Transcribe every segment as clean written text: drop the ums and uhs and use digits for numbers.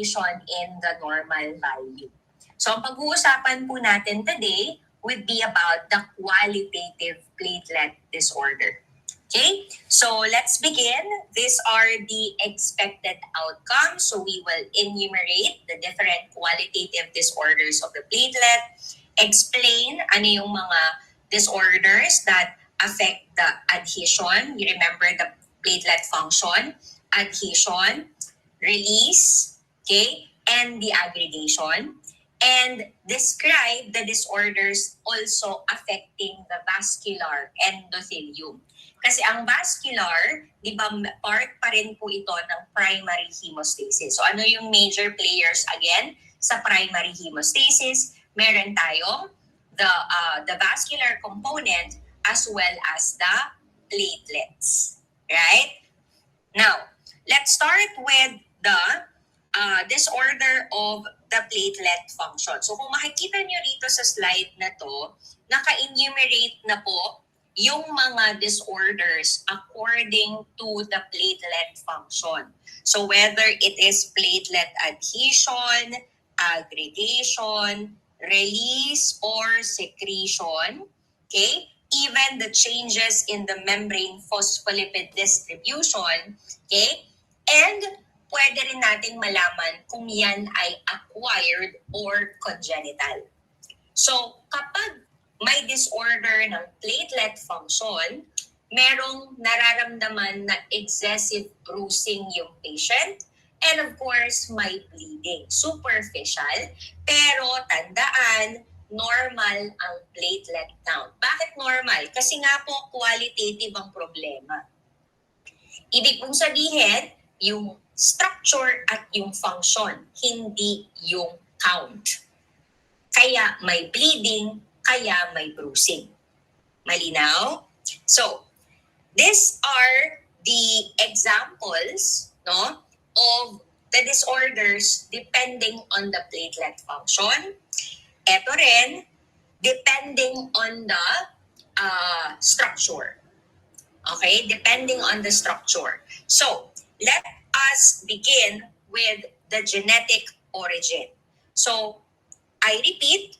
in the normal value. So ang pag-uusapan po natin today would be about the qualitative platelet disorder. Okay, so let's begin. These are the expected outcomes. So we will enumerate the different qualitative disorders of the platelet, explain ano yung mga disorders that affect the adhesion. You remember the platelet function, adhesion, release, okay, and the aggregation. And describe the disorders also affecting the vascular endothelium. Kasi ang vascular, di ba, part pa rin po ito ng primary hemostasis. So ano yung major players again sa primary hemostasis? Meron tayong the vascular component as well as the platelets. Right? Now, let's start with the disorder of the platelet function. So kung makikita nyo rito sa slide na to, naka-enumerate na po yung mga disorders according to the platelet function. So whether it is platelet adhesion, aggregation, release, or secretion, okay? Even the changes in the membrane phospholipid distribution, okay? And pwede rin natin malaman kung yan ay acquired or congenital. So, kapag may disorder ng platelet function, merong nararamdaman na excessive bruising yung patient, and of course, may bleeding. Superficial, pero tandaan, normal ang platelet count. Bakit normal? Kasi nga po, qualitative ang problema. Ibig pong sabihin, yung structure at yung function, hindi yung count. Kaya may bleeding, kaya may bruising. Malinaw? So, these are the examples, no, of the disorders depending on the platelet function. Ito rin, depending on the structure. Okay? Depending on the structure. So, let us begin with the genetic origin. So, I repeat,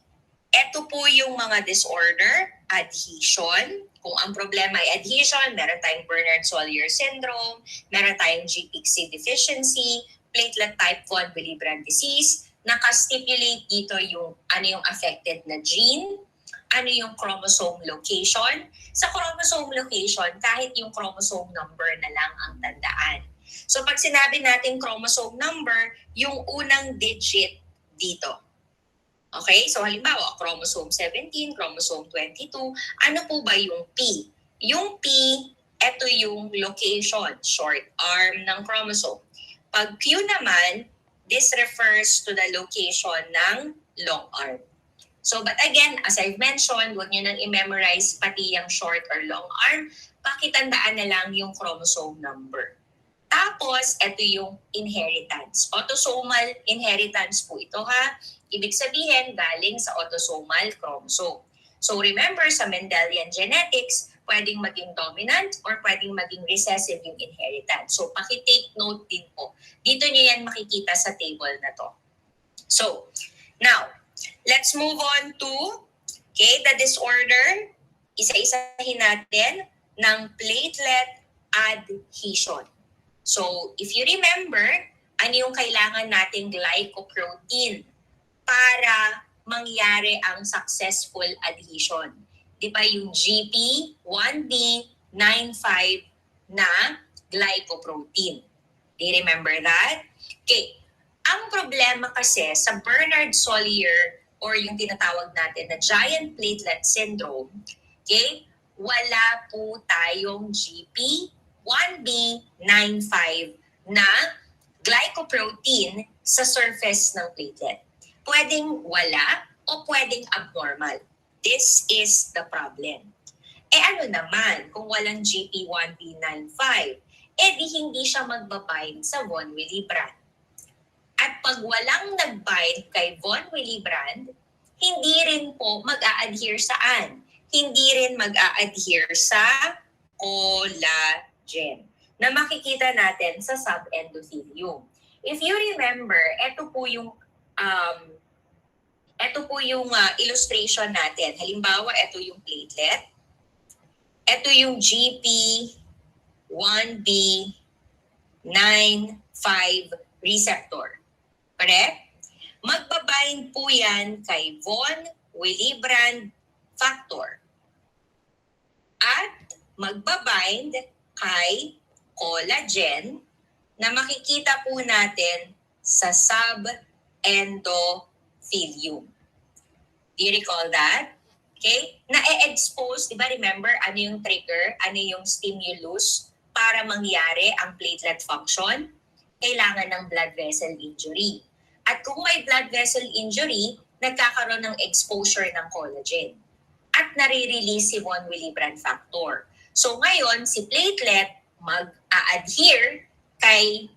ito po yung mga disorder, adhesion. Kung ang problema ay adhesion, meron tayong Bernard-Sollier syndrome, meron tayong GPC deficiency, platelet type 1 Willebrand disease. Naka-stipulate dito yung ano yung affected na gene, ano yung chromosome location. Sa chromosome location, kahit yung chromosome number na lang ang tandaan. So pag sinabi natin chromosome number, yung unang digit dito. Okay? So halimbawa, chromosome 17, chromosome 22, ano po ba yung P? Yung P, ito yung location, short arm ng chromosome. Pag Q naman, this refers to the location ng long arm. So, but again, as I've mentioned, huwag nyo nang i-memorize pati yung short or long arm, pakitandaan na lang yung chromosome number. Tapos, ito yung inheritance. Autosomal inheritance po ito ha. Ibig sabihin, galing sa autosomal chromosome. So remember, sa Mendelian genetics, pwedeng maging dominant or pwedeng maging recessive yung inheritance. So paki-take note din po. Dito nyo yan makikita sa table na to. So, now, let's move on to the disorder. Isa-isahin natin ng platelet adhesion. So, if you remember, ano yung kailangan nating glycoprotein para mangyari ang successful adhesion? Di ba yung GP1B95 na glycoprotein? Do you remember that? Okay. Ang problema kasi sa Bernard-Sollier or yung tinatawag natin na giant platelet syndrome, okay, wala po tayong GP1B95 na glycoprotein sa surface ng platelet. Pwedeng wala o pwedeng abnormal. This is the problem. Ano naman kung walang GP1B95? Di hindi siya magbabind sa von Willebrand. At pag walang nag-bind kay von Willebrand, hindi rin po mag-a-adhere saan? Hindi rin mag-a-adhere sa collagen na makikita natin sa subendothelium. If you remember, ito po yung illustration natin. Halimbawa, ito yung platelet. Ito yung GP1B95 receptor. Correct? Magbabind po yan kay von Willebrand factor. At magbabind kay collagen na makikita po natin sa subendothelium. Do you recall that? Okay? Na-expose, di ba remember, ano yung trigger, ano yung stimulus para mangyari ang platelet function? Kailangan ng blood vessel injury. At kung may blood vessel injury, nagkakaroon ng exposure ng collagen. At nare-release si von Willebrand factor. So ngayon, si platelet mag-a-adhere kay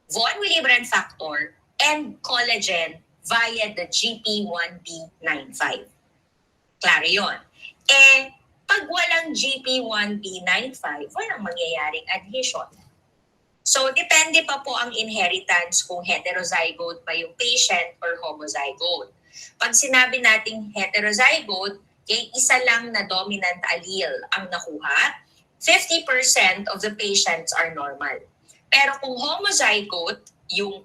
von Willebrand factor and collagen via the GP1B95. Klaro yun. Pag walang GP1B95, walang mangyayaring adhesion. So, depende pa po ang inheritance kung heterozygote ba yung patient or homozygote. Pag sinabi nating heterozygote, isa lang na dominant allele ang nakuha, 50% of the patients are normal. Pero kung homozygote, yung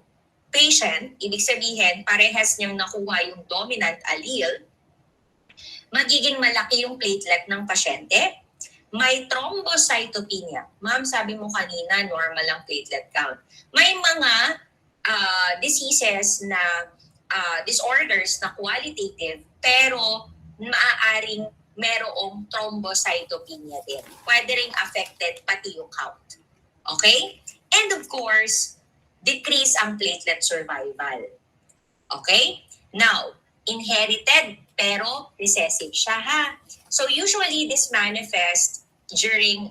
patient, ibig sabihin, parehas niyang nakuha yung dominant allele, magiging malaki yung platelet ng pasyente. May thrombocytopenia. Ma'am, sabi mo kanina, normal ang platelet count. May mga diseases na disorders na qualitative, pero maaaring merong thrombocytopenia din. Pwede ring affected pati yung count. Okay? And of course, decrease ang platelet survival. Okay? Now, inherited pero recessive siya ha. So usually this manifests during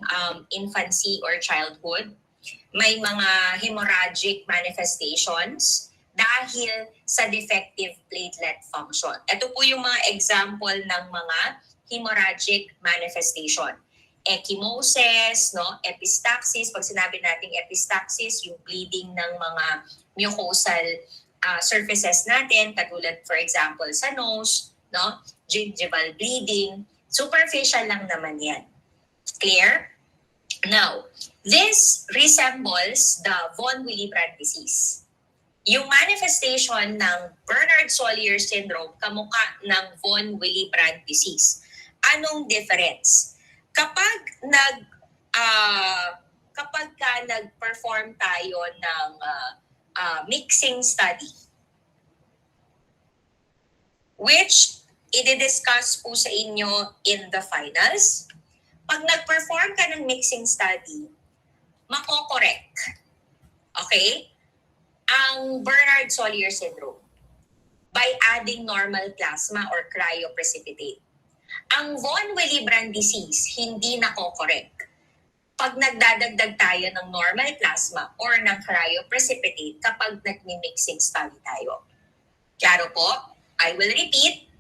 infancy or childhood. May mga hemorrhagic manifestations dahil sa defective platelet function. Ito po yung mga example ng mga hemorrhagic manifestation. Ecchymosis, no? Epistaxis. Pag sinabi natin epistaxis, yung bleeding ng mga mucosal surfaces natin, katulad for example sa nose, no? Gingival bleeding. Superficial lang naman yan. Clear? Now, this resembles the von Willebrand disease. Yung manifestation ng Bernard-Collier syndrome kamukha ng von Willebrand disease. Anong difference? Kapag nag-perform tayo ng mixing study, which i-discuss po sa inyo in the finals, pag nag-perform ka ng mixing study, mako-correct. Okay? Ang Bernard-Collier syndrome by adding normal plasma or cryoprecipitate. Ang von Willebrand disease, hindi nako-correct. Pag nagdadagdag tayo ng normal plasma or ng cryoprecipitate kapag nag-mixing study tayo. Klaro po? I will repeat.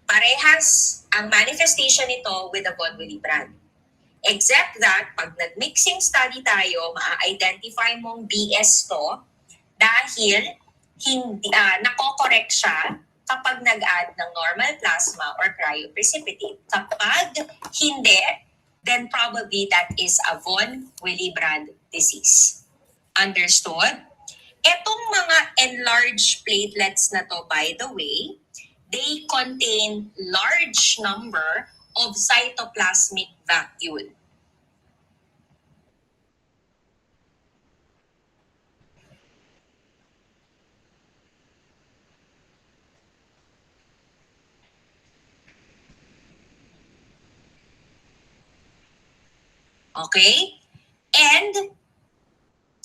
Parehas ang manifestation nito with the von Willebrand. Except that, pag nag-mixing study tayo, ma-identify mong BS to dahil hindi, nako-correct siya kapag nag-add ng normal plasma or cryoprecipitate. Kapag hindi, then probably that is a von Willebrand disease. Understood? Etong mga enlarged platelets na to, by the way, they contain large number of cytoplasmic vacuole. Okay? And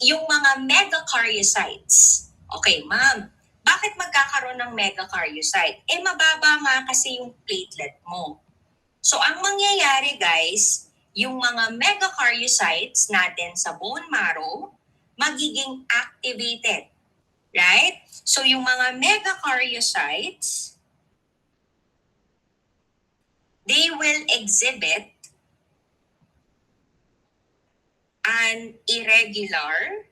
yung mga megakaryocytes. Okay, ma'am, bakit magkakaroon ng megakaryocyte? Mababa nga kasi yung platelet mo. So, ang mangyayari guys, yung mga megakaryocytes natin sa bone marrow, magiging activated. Right? So, yung mga megakaryocytes, they will exhibit an irregular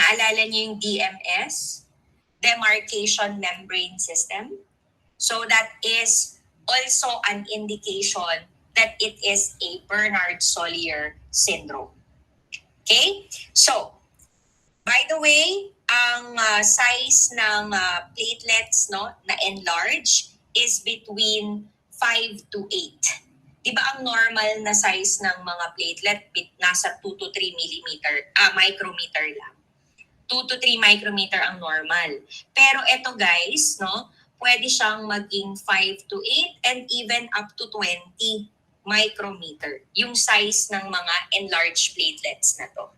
Naalala niyo yung DMS, demarcation membrane system? So that is also an indication that it is a Bernard-Solier syndrome. Okay? So, by the way, ang size ng platelets no, na enlarge is between 5 to 8. Di ba ang normal na size ng mga platelet nasa 2 to 3 micrometer lang. 2 to 3 micrometer ang normal. Pero ito guys, no, pwede siyang maging 5 to 8 and even up to 20 micrometer. Yung size ng mga enlarged platelets na to.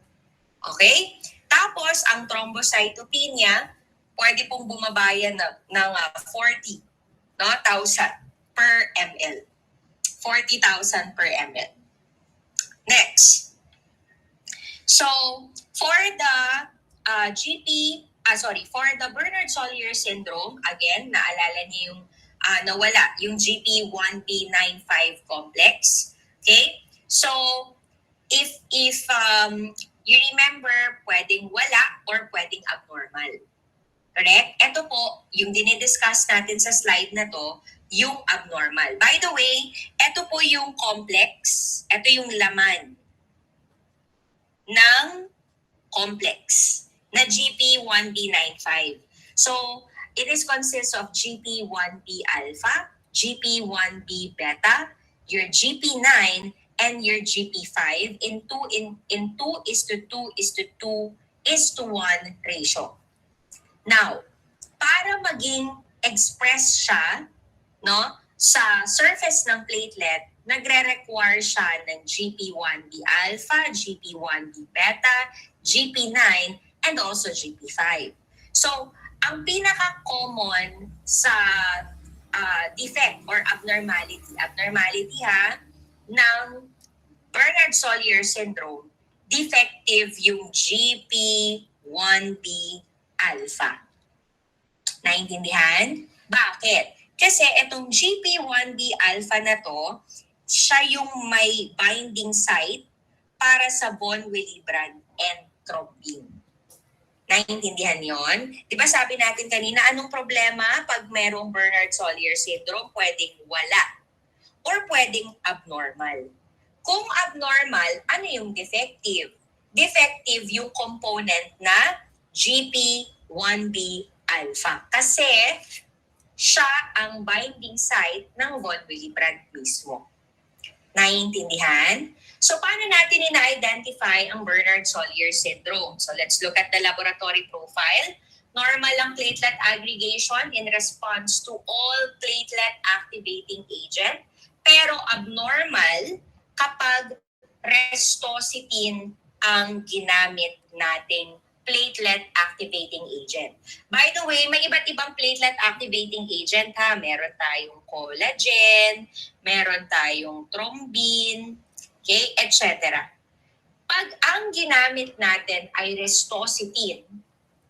Okay? Tapos, ang thrombocytopenia, pwede pong bumabayan ng 40,000 per ml. 40,000 per ml. Next. So, for the for the Bernard-Solier syndrome, again, naalala niyo yung nawala, yung GP1B95 complex. Okay? So, if you remember, pwedeng wala or pwedeng abnormal. Correct? Ito po, yung dinidiscuss natin sa slide na to, yung abnormal. By the way, ito po yung complex. Ito yung laman ng complex na GP1B95. So, it is consists of GP1B alpha, GP1B beta, your GP9, and your GP5 in 2:2:2:1 ratio. Now, para maging express siya no, sa surface ng platelet, nagre-require siya ng GP1B alpha, GP1B beta, GP9, and also GP5. So, ang pinaka-common sa defect or abnormality ha, ng Bernard-Solier syndrome, defective yung GP1B alpha. Naintindihan? Bakit? Kasi itong GP1B alpha na to, siya yung may binding site para sa von Willebrand and thrombin. Naintindihan yon? Di ba sabi natin kanina, anong problema pag merong Bernard-Solier syndrome? Pwedeng wala or pwedeng abnormal. Kung abnormal, ano yung defective? Defective yung component na GP1B alpha. Kasi siya ang binding site ng von Willebrand mismo. Naiintindihan? So, paano natin ina-identify ang Bernard-Solier syndrome? So, let's look at the laboratory profile. Normal ang platelet aggregation in response to all platelet activating agent. Pero abnormal kapag restositin ang ginamit nating platelet activating agent. By the way, may iba't ibang platelet activating agent ha. Meron tayong collagen, meron tayong thrombin, okay, etc. Pag ang ginamit natin ay restositin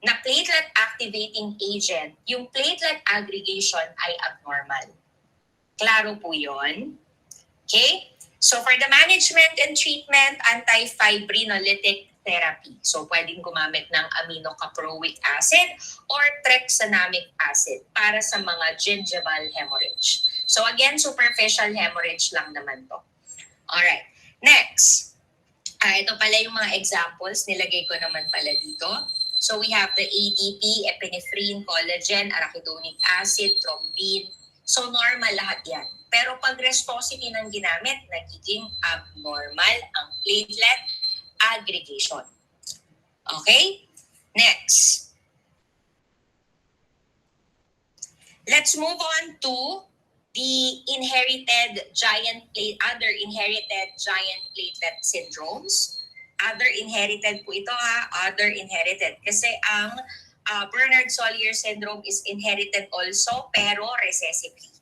na platelet activating agent, yung platelet aggregation ay abnormal. Klaro po yun? Okay? So for the management and treatment, antifibrinolytic therapy. So pwedeng gumamit ng aminocaproic acid or trexanamic acid para sa mga gingival hemorrhage. So again, superficial hemorrhage lang naman to. Alright. Next. Ito pala yung mga examples. Nilagay ko naman pala dito. So we have the ADP, epinephrine, collagen, arachidonic acid, thrombin. So normal lahat yan. Pero pag restosity ng ginamit, nagiging abnormal ang platelet aggregation. Okay? Next. Let's move on to the other inherited giant platelet syndromes. Other inherited po ito ha, other inherited. Kasi ang Bernard-Solier syndrome is inherited also pero recessively.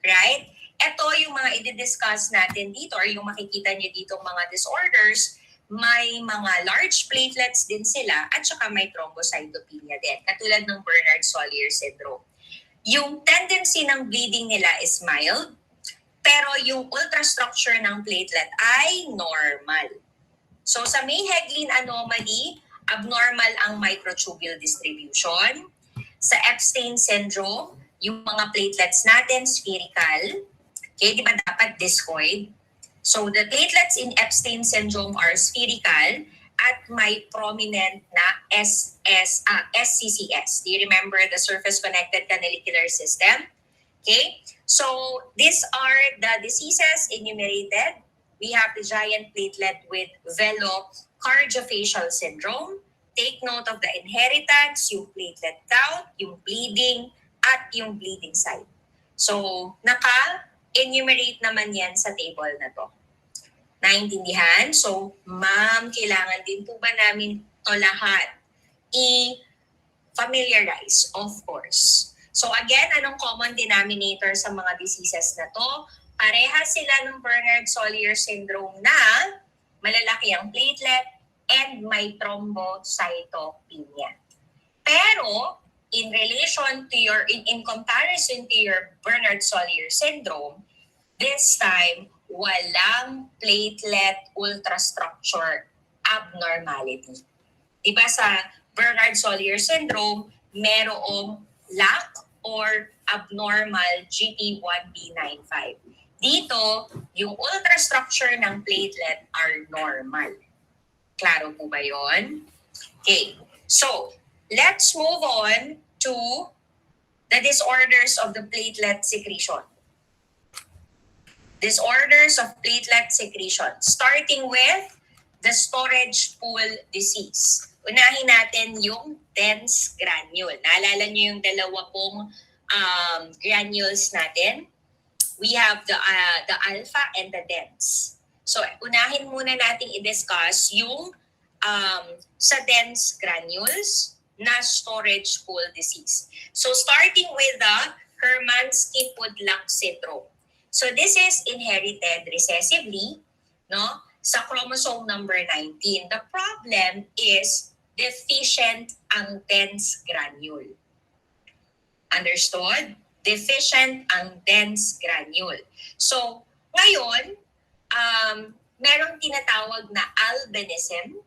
Right? Ito yung mga i-discuss natin dito or yung makikita niyo dito mga disorders, may mga large platelets din sila at saka may thrombocytopenia din, katulad ng Bernard-Solier syndrome. Yung tendency ng bleeding nila is mild, pero yung ultrastructure ng platelet ay normal. So sa May-Heglin anomaly, abnormal ang microtubule distribution. Sa Epstein syndrome, yung mga platelets natin spherical. Okay, di ba dapat discoid? So the platelets in Epstein syndrome are spherical at may prominent na SCCS. Do you remember the surface connected canalicular system? Okay, so these are the diseases enumerated. We have the giant platelet with velocardiofacial syndrome. Take note of the inheritance, yung platelet count, yung bleeding, at yung bleeding site. So, naka-enumerate naman yan sa table na to. Naintindihan? So, ma'am, kailangan din po ba namin to lahat i-familiarize, of course. So again, anong common denominator sa mga diseases na to? Parehas sila ng Bernard-Collier syndrome na malalaki ang platelet and may thrombocytopenia. Pero in relation to your, in comparison to your Bernard-Collier syndrome, this time, walang platelet ultrastructure abnormality. Diba sa Bernard-Collier syndrome, merong lack or abnormal GP1B95. Dito, yung ultrastructure ng platelet are normal. Klaro po ba yun? Okay, so let's move on to the disorders of the platelet secretion. Disorders of platelet secretion, starting with the storage pool disease. Unahin natin yung dense granule. Naalala niyo yung dalawa pong granules natin? We have the alpha and the dense. So, unahin muna natin i-discuss yung sa dense granules na storage pool disease. So, starting with the Hermansky-Pudlak syndrome. So, this is inherited recessively, no? Sa chromosome number 19. The problem is deficient ang dense granule. Understood? Deficient ang dense granule. So, ngayon, merong tinatawag na albinism,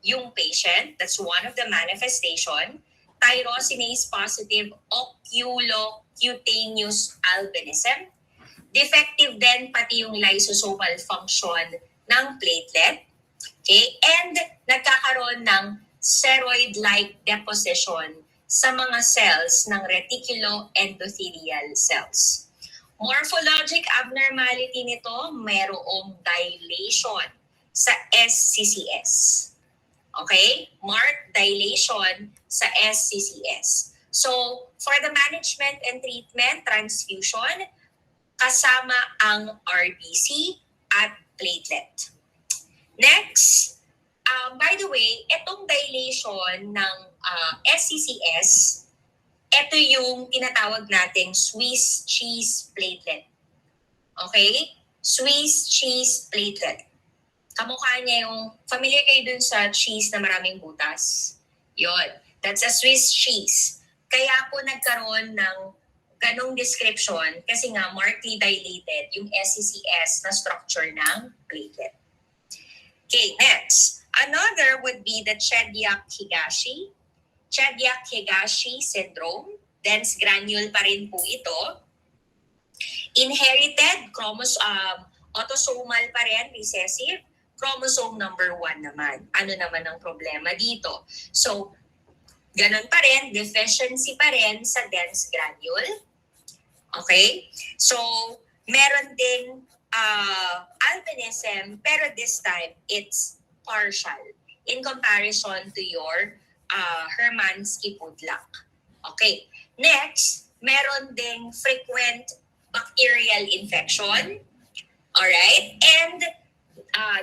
yung patient, that's one of the manifestation, tyrosinase positive oculocutaneous albinism. Defective din pati yung lysosomal function ng platelet. Okay? And nagkakaroon ng spheroid-like deposition sa mga cells ng reticuloendothelial cells. Morphologic abnormality nito, mayroong dilation sa SCCS. Okay? Marked dilation sa SCCS. So, for the management and treatment, transfusion, kasama ang RBC at platelet. Next, by the way, itong dilation ng SCCS, ito yung tinatawag nating Swiss cheese platelet. Okay? Swiss cheese platelet. Kamukha niya yung, familiar kayo dun sa cheese na maraming butas? Yun. That's a Swiss cheese. Kaya po nagkaroon ng ganong description kasi nga markedly dilated yung SCCS na structure ng platelet. Okay, next. Another would be the Chediak-Higashi. Chediak-Higashi syndrome. Dense granule pa rin po ito. Inherited, autosomal pa rin, recessive. Chromosome number 1 naman. Ano naman ang problema dito? So, ganun pa rin, deficiency pa rin sa dense granule. Okay? So, meron din albinism, pero this time, it's partial in comparison to your Hermansky-Pudlak. Okay. Next, meron ding frequent bacterial infection. Alright? And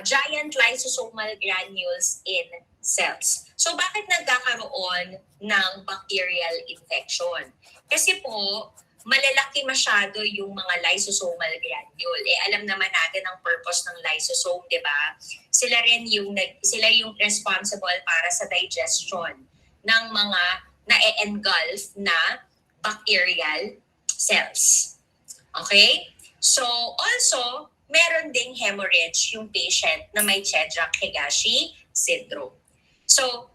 giant lysosomal granules in cells. So, bakit nagkakaroon ng bacterial infection? Kasi po, malalaki masyado yung mga lysosomal granule. Alam naman natin ang purpose ng lysosome, di ba? Sila yung responsible para sa digestion ng mga na-engulf na bacterial cells. Okay? So, also, meron ding hemorrhage yung patient na may Chediak-Higashi syndrome. So,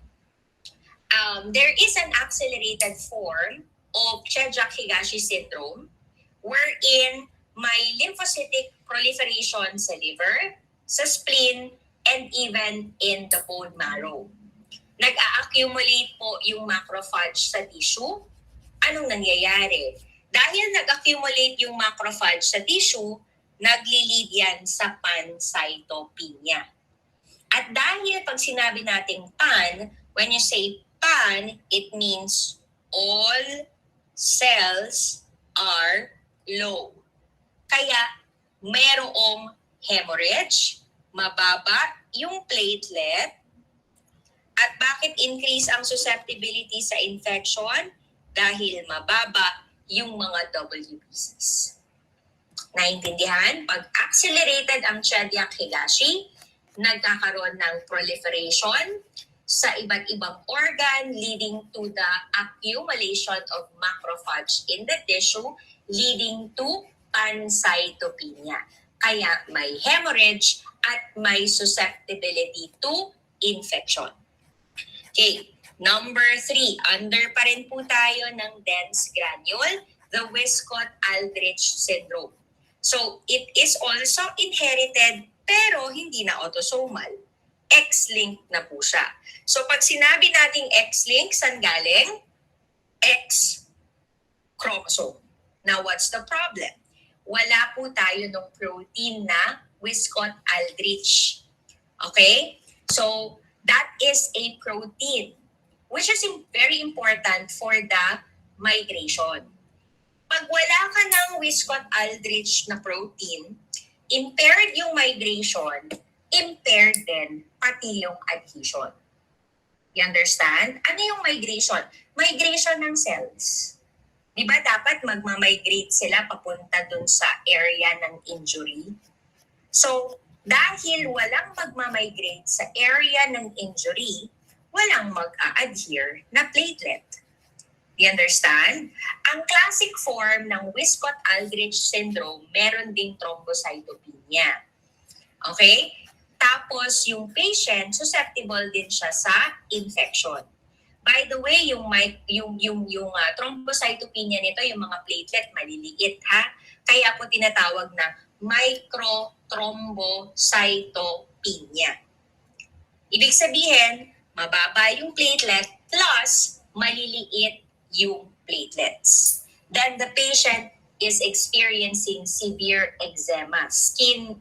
there is an accelerated form of Chiari-Higashi syndrome wherein may lymphocytic proliferation sa liver, sa spleen, and even in the bone marrow. Nag-a-accumulate po yung macrophage sa tissue. Anong nangyayari? Dahil nag-accumulate yung macrophage sa tissue, nagli-lead yan sa pancytopenia. At dahil pag sinabi nating pan, when you say pan, it means all cells are low. Kaya merong hemorrhage, mababa yung platelet, at bakit increase ang susceptibility sa infection? Dahil mababa yung mga WBCs. Naintindihan? Pag accelerated ang Chiari-Higashi, nagkakaroon ng proliferation sa iba't ibang organ leading to the accumulation of macrophage in the tissue leading to pancytopenia. Kaya may hemorrhage at may susceptibility to infection. Okay, number 3, under pa rin po tayo ng dense granule, the Wiskott-Aldrich syndrome. So, it is also inherited pero hindi na autosomal. X-linked na po siya. So, pag sinabi nating X-linked, saan galing? X chromosome. Now, what's the problem? Wala po tayo ng protein na Wiskott-Aldrich. Okay? So, that is a protein which is very important for the migration. Pag wala ka ng Wiskott-Aldrich na protein, impaired yung migration, impaired din pati yung adhesion. You understand? Ano yung migration? Migration ng cells. Di ba dapat magmamigrate sila papunta dun sa area ng injury? So, dahil walang magmamigrate sa area ng injury, walang mag-a-adhere na platelet. You understand? Ang classic form ng Wiskott-Aldrich syndrome, meron ding thrombocytopenia. Okay? Tapos, yung patient, susceptible din siya sa infection. By the way, yung thrombocytopenia nito, yung mga platelet, maliliit ha. Kaya po tinatawag na microthrombocytopenia. Ibig sabihin, mababa yung platelet plus maliliit yung platelets. Then the patient is experiencing severe eczema, skin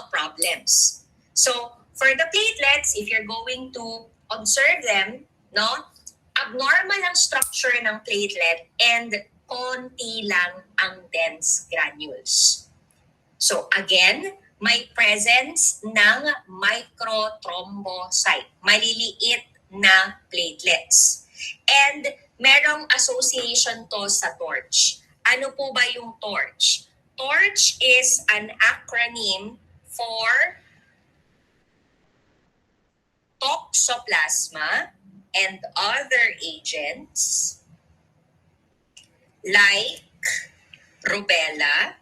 problems. So, for the platelets, if you're going to observe them, abnormal ang structure ng platelet and konti lang ang dense granules. So, again, may presence ng microthrombocyte, maliliit na platelets. And merong association to sa TORCH. Ano po ba yung TORCH? TORCH is an acronym for toxoplasma and other agents like rubella.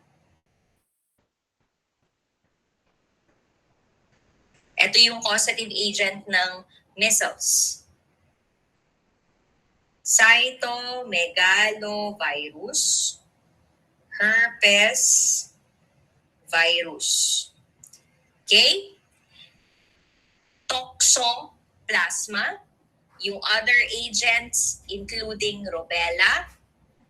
Ito yung causative agent ng measles. Cytomegalovirus, herpes virus. Okay? Toxoplasma, yung other agents including rubella,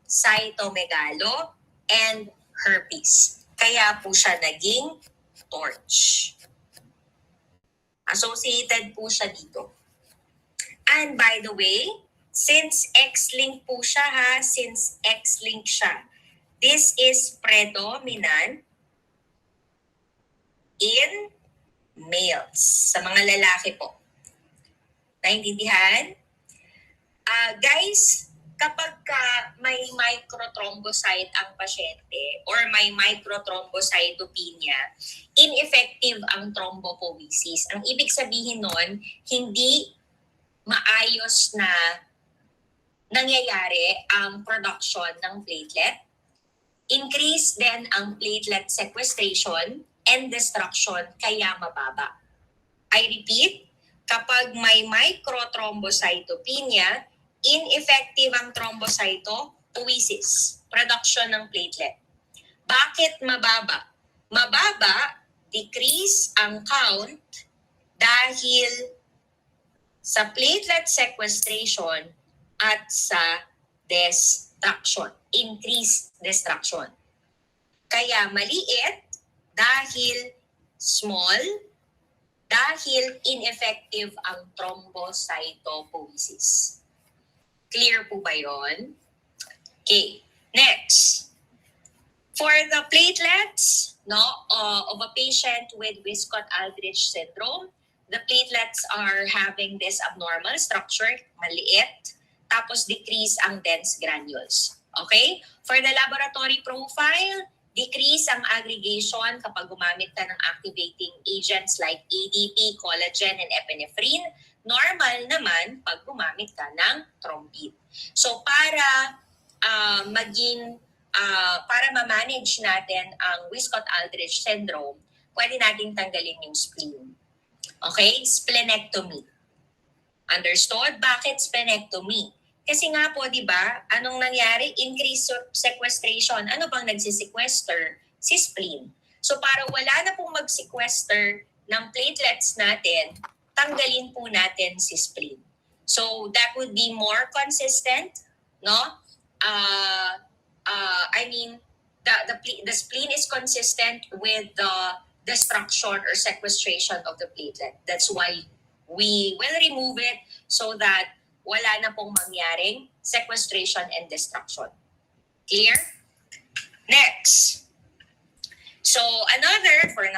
cytomegalo, and herpes. Kaya po siya naging TORCH. Associated po siya dito. And by the way, since X-linked po siya this is predominant in males, sa mga lalaki po. Naintindihan? Guys, kapag may microthrombocyte ang pasyente or may microthrombocytopenia, ineffective ang thrombopoiesis. Ang ibig sabihin nun, hindi maayos na nangyayari ang production ng platelet. Increase din ang platelet sequestration and destruction, kaya mababa. I repeat, Kapag may microthrombocytopenia, ineffective ang thrombocytopoiesis, production ng platelet. Bakit mababa? Mababa, decrease ang count dahil sa platelet sequestration at sa destruction, increased destruction. Kaya maliit dahil small, dahil ineffective ang thrombocytopoiesis. Clear po ba yun? Okay, next. For the platelets of a patient with Wiskott-Aldrich syndrome, the platelets are having this abnormal structure, maliit, tapos decrease ang dense granules. Okay? For the laboratory profile, decrease ang aggregation kapag gumamit ka ng activating agents like ADP, collagen, and epinephrine. Normal naman pag gumamit ka ng thrombin. So para para ma-manage natin ang Wiskott-Aldrich syndrome, pwede natin tanggalin yung spleen. Okay? Splenectomy. Understood? Bakit splenectomy? Kasi nga po, di ba, anong nangyari? Increased sequestration. Ano bang nagsisequester? Si spleen. So para wala na pong mag-sequester ng platelets natin, tanggalin po natin si spleen. So that would be more consistent, no? The spleen is consistent with the destruction or sequestration of the platelet. That's why we will remove it so that wala na pong mangyaring sequestration and destruction. Clear? Next. So another for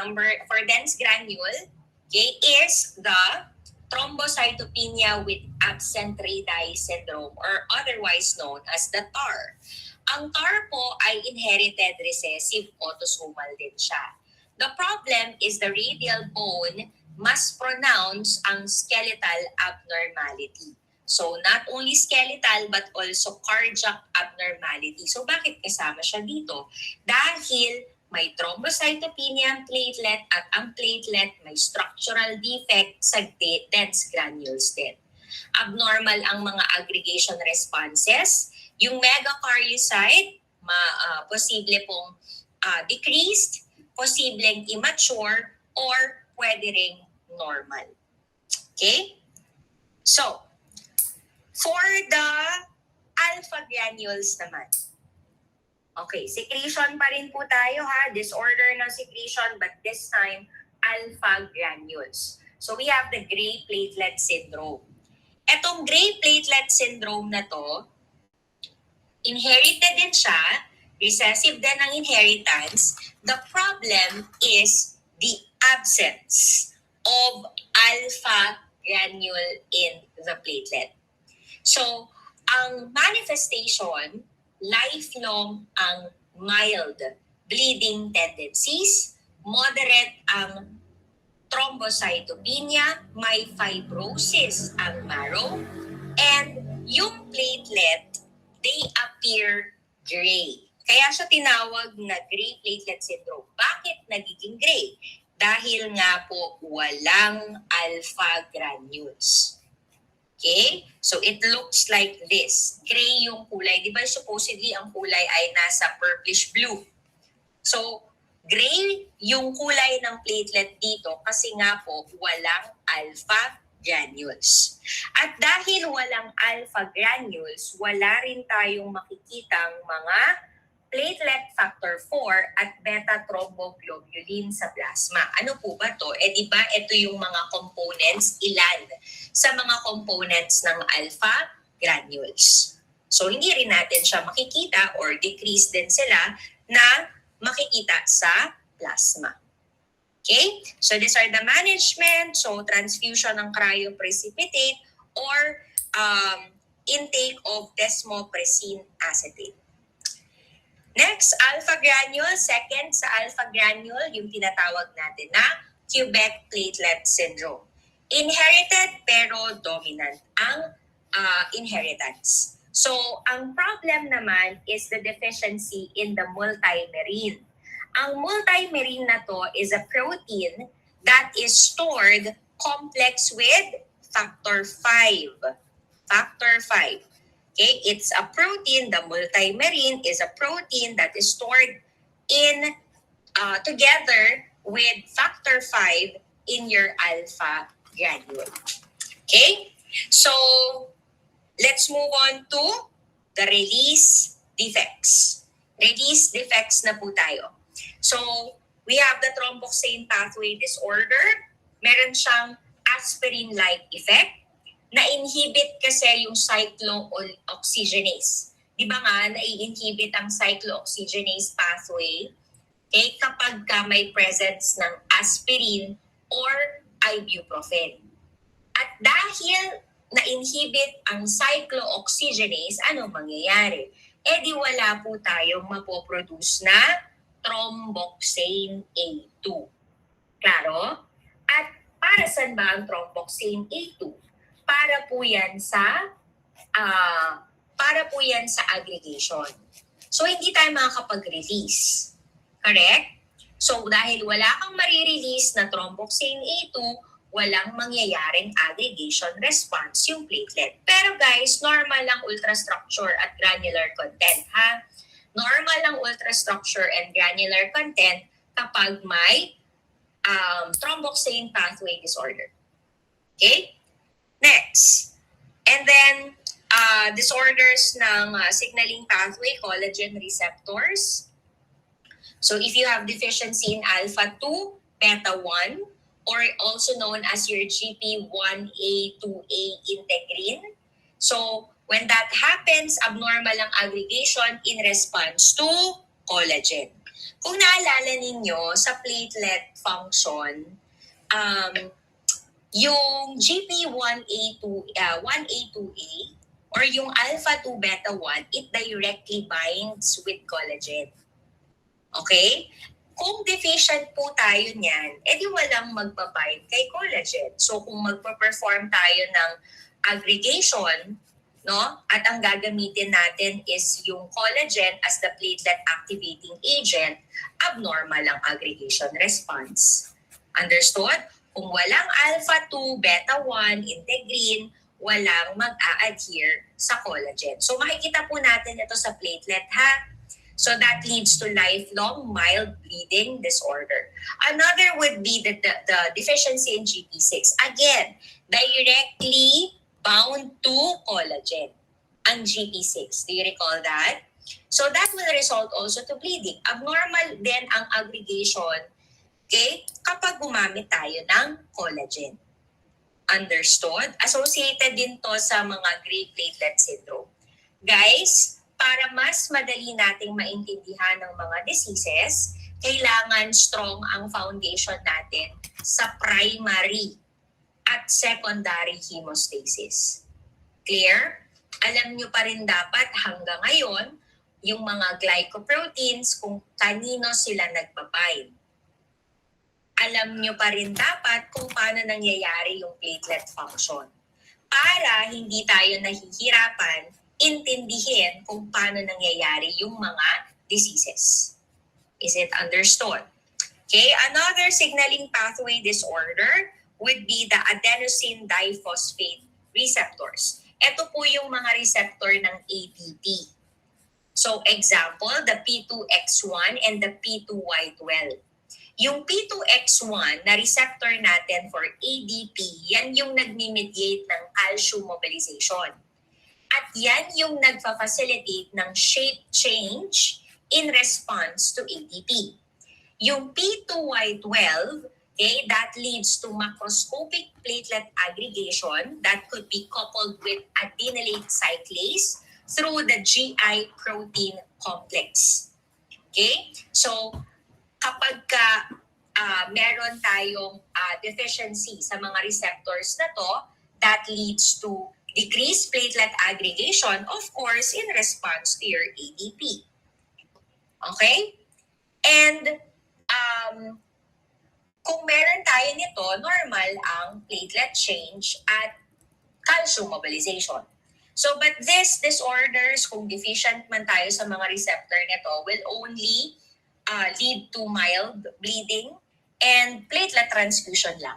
dense granule, okay, is the thrombocytopenia with absent radii syndrome, or otherwise known as the TAR. Ang TAR po ay inherited recessive autosomal din siya. The problem is the radial bone mas pronounce ang skeletal abnormality. So not only skeletal but also cardiac abnormality. So bakit kasama siya dito? Dahil may thrombocytopenia ang platelet at ang platelet may structural defect sa dense granules din. Abnormal ang mga aggregation responses. Yung megakaryocyte, posible pong decreased, posibleng immature, or pwede ring normal. Okay? So, for the alpha granules naman. Okay, secretion pa rin po tayo ha. Disorder ng secretion, but this time, alpha granules. So we have the gray platelet syndrome. Etong gray platelet syndrome na to, inherited din siya, recessive din ang inheritance. The problem is the absence of alpha granule in the platelet. So, ang manifestation, lifelong ang mild bleeding tendencies, moderate ang thrombocytopenia, may fibrosis ang marrow, and yung platelet, they appear gray. Kaya siya tinawag na gray platelet syndrome. Bakit nagiging gray? Dahil nga po walang alpha granules. Okay? So it looks like this. Gray yung kulay. Di ba supposedly ang kulay ay nasa purplish blue? So gray yung kulay ng platelet dito kasi nga po walang alpha granules. At dahil walang alpha granules, wala rin tayong makikitang mga platelet factor 4 at beta thromboglobulin sa plasma. Ano po ba to? Di ba ito yung mga components, ilan sa mga components ng alpha granules. So hindi rin natin siya makikita or decrease din sila na makikita sa plasma. Okay? So these are the management. So transfusion ng cryoprecipitate or intake of desmopressin acetate. Next, alpha granule. Second sa alpha granule, yung tinatawag natin na Quebec platelet syndrome. Inherited pero dominant ang inheritance. So, ang problem naman is the deficiency in the multimerine. Ang multimerine na to is a protein that is stored complex with factor 5. Factor 5. Okay, it's a protein. The multimerine is a protein that is stored in together with factor 5 in your alpha granule. Okay, so let's move on to the release defects. Release defects na po tayo. So, we have the thromboxane pathway disorder. Meron siyang aspirin-like effect. Na-inhibit kasi yung cyclooxygenase. Di ba nga, na-inhibit ang cyclooxygenase pathway kapag may presence ng aspirin or ibuprofen. At dahil na-inhibit ang cyclooxygenase, ano mangyayari? Di wala po tayong mapoproduce na thromboxane A2. Klaro? At para saan ba ang thromboxane A2? Para po yan sa aggregation. So hindi tayo makakapag-release. Correct? So dahil wala kang marirelease na thromboxane A2, walang mangyayaring aggregation response yung platelet. Pero guys, normal ang ultrastructure at granular content, ha? Normal ang ultrastructure and granular content kapag may thromboxane pathway disorder. Okay? Next. And then, disorders ng signaling pathway, collagen receptors. So if you have deficiency in alpha-2, beta-1, or also known as your GP1A2A integrin. So when that happens, abnormal ang aggregation in response to collagen. Kung naalala ninyo sa platelet function, yung GP1A2A or yung alpha-2 beta-1, it directly binds with collagen. Okay? Kung deficient po tayo niyan, edi walang magbabind kay collagen. So kung magpa-perform tayo ng aggregation, no? At ang gagamitin natin is yung collagen as the platelet activating agent, abnormal ang aggregation response. Understood? Kung walang alpha-2, beta-1, integrin, walang mag-a-adhere sa collagen. So makikita po natin ito sa platelet, ha? So that leads to lifelong mild bleeding disorder. Another would be the deficiency in GP6. Again, directly bound to collagen, ang GP6. Do you recall that? So that will result also to bleeding. Abnormal din ang aggregation, okay, kapag gumamit tayo ng collagen. Understood? Associated din to sa mga gray platelet syndrome. Guys, para mas madali nating maintindihan ng mga diseases, kailangan strong ang foundation natin sa primary at secondary hemostasis. Clear? Alam nyo pa rin dapat hanggang ngayon yung mga glycoproteins kung kanino sila nagbabind. Alam nyo pa rin dapat kung paano nangyayari yung platelet function para hindi tayo nahihirapan intindihin kung paano nangyayari yung mga diseases. Is it understood? Okay, another signaling pathway disorder would be the adenosine diphosphate receptors. Ito po yung mga receptor ng ADP. So example, the P2X1 and the P2Y12. Yung P2X1 na receptor natin for ADP, yan yung nagmi-mediate ng calcium mobilization. At yan yung nagfa-facilitate ng shape change in response to ADP. Yung P2Y12, okay, that leads to macroscopic platelet aggregation that could be coupled with adenylate cyclase through the GI protein complex. Okay? So, kapag meron tayong deficiency sa mga receptors na to, that leads to decreased platelet aggregation, of course, in response to your ADP. Okay? And kung meron tayo nito, normal ang platelet change at calcium mobilization. So, but these disorders, kung deficient man tayo sa mga receptor nito, will only lead to mild bleeding and platelet transfusion lang.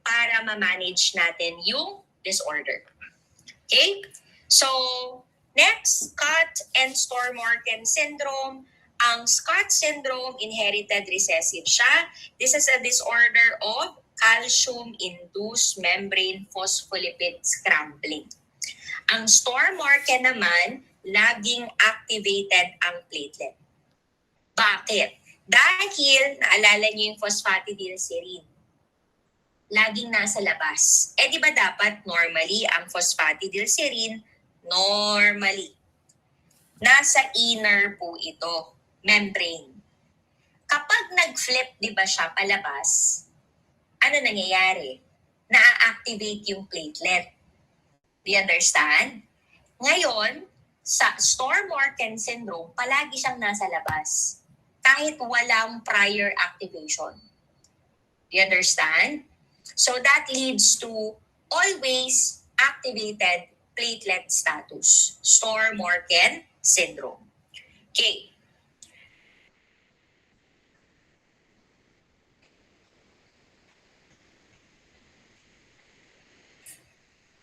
para ma-manage natin yung disorder. Okay? So, next, Scott and Storm-Morgan syndrome. Ang Scott syndrome, inherited recessive siya. This is a disorder of calcium-induced membrane phospholipid scrambling. Ang Storm-Morgan naman, laging activated ang platelet. Bakit? Dahil, naalala niyo yung phosphatidylserine, laging nasa labas. Eh di ba dapat normally ang phosphatidylserine, normally nasa inner po ito, membrane. Kapag nag-flip, di ba siya palabas, ano nangyayari? Na-activate yung platelet. Do you understand? Ngayon, sa Storm-Morgan syndrome, palagi siyang nasa labas. Kahit walang prior activation. Do you understand? So that leads to always activated platelet status. Storm-Morgan syndrome. Okay.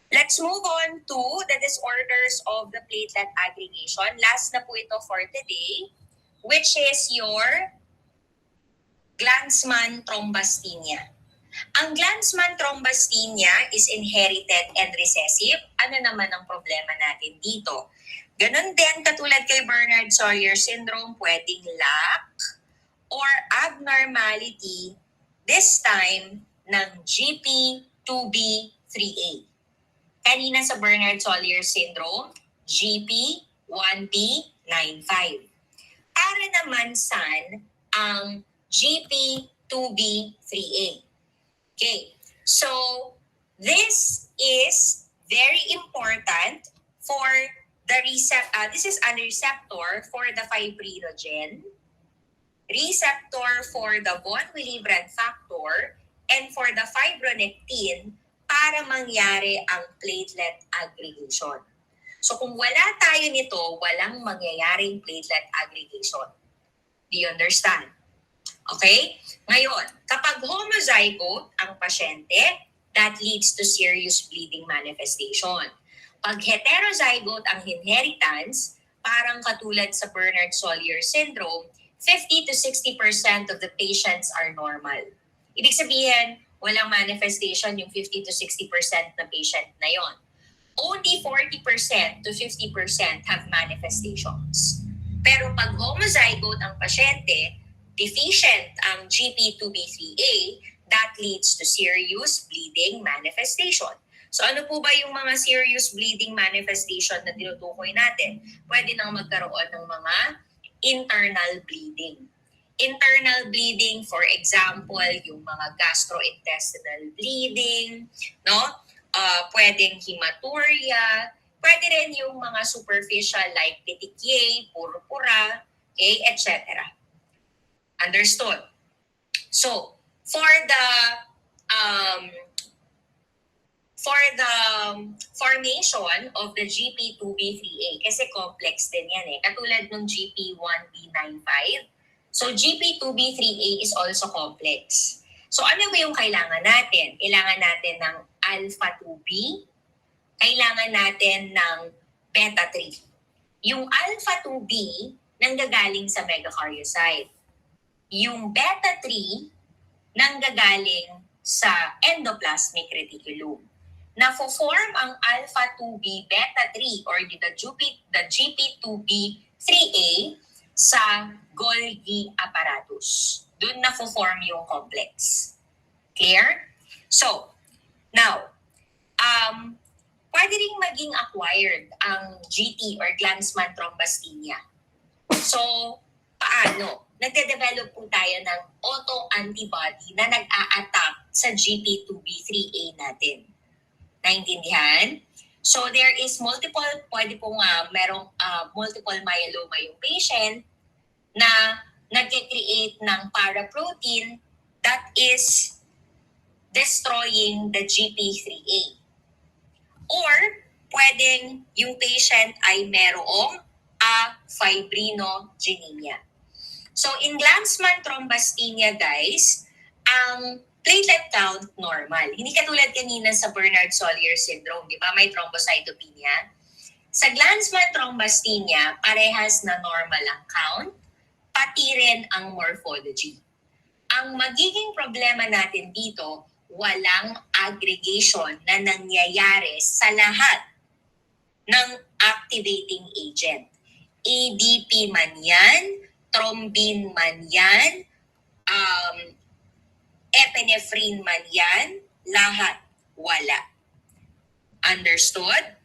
Let's move on to the disorders of the platelet aggregation. Last na po ito for today, which is your Glanzmann thrombasthenia. Ang Glanzmann thrombasthenia is inherited and recessive. Ano naman ang problema natin dito? Ganon din katulad kay Bernard-Sawyer syndrome, pwedeng lack or abnormality, this time ng GP2B3A. Kanina sa Bernard-Sawyer syndrome, GP1B95. Para naman saan ang GP2B3A? Okay, so this is very important for the this is a receptor for the fibrinogen, receptor for the von Willebrand factor, and for the fibronectin para mangyari ang platelet aggregation. So kung wala tayo nito, walang mangyayaring platelet aggregation. Do you understand? Okay? Ngayon, kapag homozygote ang pasyente, that leads to serious bleeding manifestation. Pag heterozygote ang inheritance, parang katulad sa Bernard-Sawyer syndrome, 50 to 60% of the patients are normal. Ibig sabihin, walang manifestation yung 50 to 60% na patient na yon. Only 40% to 50% have manifestations. Pero pag homozygote ang pasyente, deficient ang GP2B3A, that leads to serious bleeding manifestation. So ano po ba yung mga serious bleeding manifestation na tinutukoy natin? Pwede nang magkaroon ng mga internal bleeding. Internal bleeding, for example, yung mga gastrointestinal bleeding, no? Pwedeng hematuria, pwede rin yung mga superficial like petechiae, purpura, okay, etc. Understood? So, for the formation of the GP2B3A, kasi complex din yan eh, katulad ng GP1B95, so GP2B3A is also complex. So ano ba yung kailangan natin? Kailangan natin ng alpha-2B, kailangan natin ng beta-3. Yung alpha-2B nanggagaling sa megakaryocyte. Yung beta-3 nanggagaling sa endoplasmic reticulum. Nafo-form ang alpha-2B beta-3 or the GP2B3A sa Golgi apparatus. Doon nafo-form yung complex. Clear? So, now, pwede ring maging acquired ang GT or Glanzmann thrombasthenia. So, paano? Nagde-develop po tayo ng auto-antibody na nag-a-attack sa GP2B3A natin. Naintindihan? So, there is pwede pong merong multiple myeloma yung patient na nag-create ng paraprotein that is destroying the GP3A. Or, pwedeng yung patient ay merong fibrinogenemia. So, in Glanzmann thrombasthenia, guys, ang platelet count, normal. Hindi katulad kanina sa Bernard-Solier syndrome, di ba? May thrombocytopenia. Sa Glanzmann thrombasthenia, parehas na normal ang count, pati rin ang morphology. Ang magiging problema natin dito, walang aggregation na nangyayari sa lahat ng activating agent. ADP man yan, thrombin man yan, epinephrine man yan, lahat wala. Understood?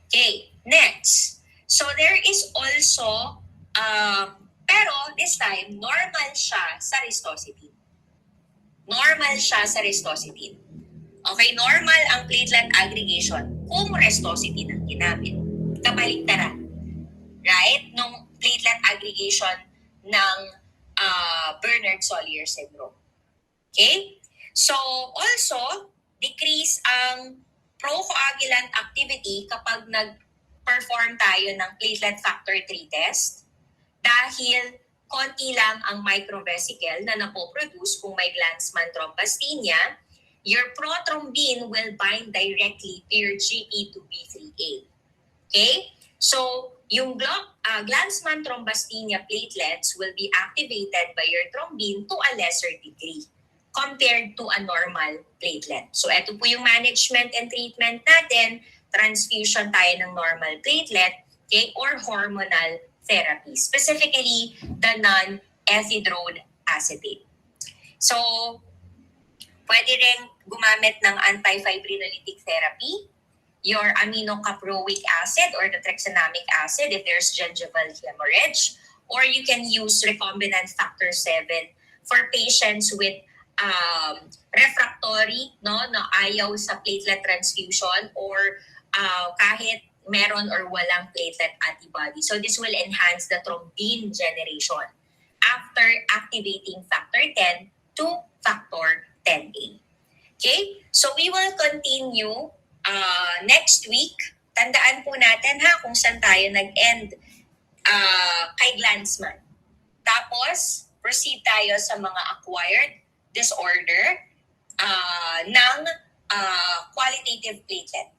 Okay, next. So there is also, pero this time, normal siya sa restositine. Normal siya sa restositine. Okay, normal ang platelet aggregation kung restositine ang ginamit. Kabaligtaran. Right? Nung platelet aggregation ng Bernard-Solier syndrome. Okay? So, also, decrease ang procoagulant activity kapag nag-perform tayo ng platelet factor 3 test dahil konti lang ang microvesicle na napoproduce kung may Glanzmann thrombasthenia, your prothrombin will bind directly to your GP2B3A. Okay? So, yung Glanzmann thrombasthenia platelets will be activated by your thrombin to a lesser degree compared to a normal platelet. So, ito po yung management and treatment natin. Transfusion tayo ng normal platelet, okay, or hormonal therapy. Specifically, the non-ethidrone acetate. So, pwede rin gumamit ng antifibrinolytic therapy, your aminocaproic acid or the tranexamic acid if there's gingival hemorrhage, or you can use recombinant factor 7 for patients with refractory, no, na ayaw sa platelet transfusion or kahit meron or walang platelet antibody. So this will enhance the thrombin generation after activating factor 10 to factor 10A. Okay? So we will continue next week. Tandaan po natin ha kung saan tayo nag-end kay Glanzmann. Tapos, proceed tayo sa mga acquired disorder ng qualitative platelet.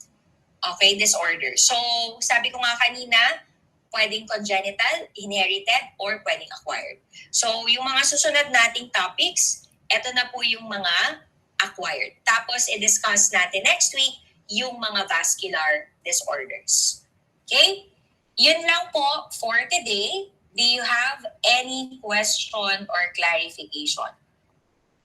Okay, disorder. So, sabi ko nga kanina, pwedeng congenital, inherited, or pwedeng acquired. So, yung mga susunod nating topics, eto na po yung mga acquired. Tapos, i-discuss natin next week yung mga vascular disorders. Okay? Yun lang po for today. Do you have any question or clarification?